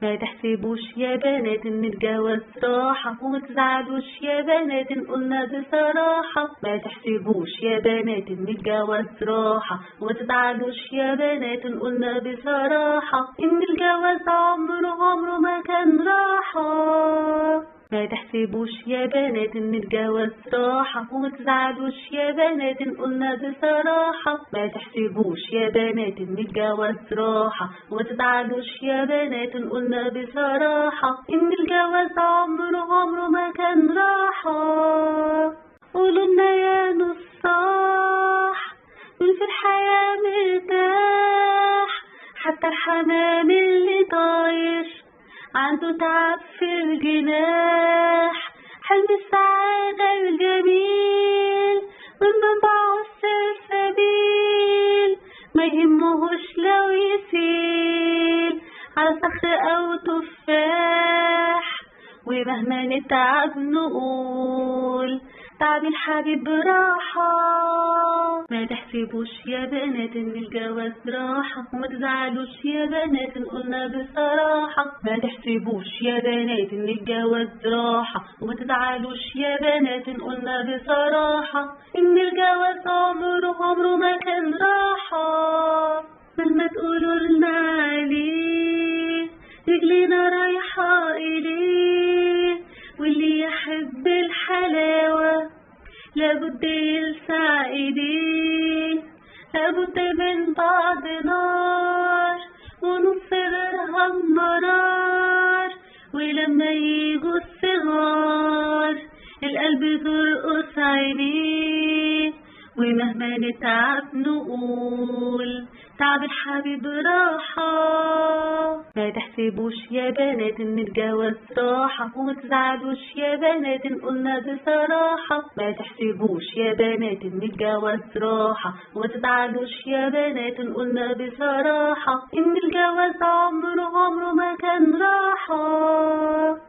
ما تحسبوش يا بنات ان الجواز راحة، وما تزعلوش يا بنات ان قلنا بصراحة. ما تحسبوش يا بنات ان الجواز راحة، وما تزعلوش يا بنات ان قلنا بصراحة، ان الجواز عمره ما كان راحة. ما تحسبوش يا بنات ان الجواز راحة، وما تزعلوش يا بنات ان قلنا بصراحة. ما تحسبوش يا بنات ان الجواز راحة، وما تزعلوش يا بنات ان قلنا بصراحة، ان الجواز عمره ما كان راحة. قولولنا يا نصاح مين في الحياة مرتاح، حتى الحمام اللي طاير عنده تعب في الجناح، حلم السعادة الجميل من منبعه السلسبيل، ما يهمهوش لو يسيل على صخر أو تفاح، ومهما نتعب نقول تعب الحبيب راحة. ما تحسبوش يا بنات ان الجواز راحة، وما تزعلوش يا بنات ان قلنا بصراحة. ما تحسبوش يا بنات ان الجواز راحة، وما تزعلوش يا بنات ان قلنا بصراحة، ان الجواز عمره ما كان راحة. مهما تقولوا لنا عليه رجلينا رايحة إليه، واللي يحب الحلاوة لابد يلسع ايديه، لابد من بعض نار ونص غيرها المرار، ولما يجوا الصغار القلب ترقص عينيه، ومهما نتعب نقول تعب الحبيب راحة. ما تحسبوش يا بنات ان الجواز راحة، وما تزعلوش يا بنات ان قلنا بصراحة. ما تحسبوش يا بنات ان الجواز راحة، وما تزعلوش يا بنات ان قلنا بصراحة، ان الجواز عمره ما كان راحة.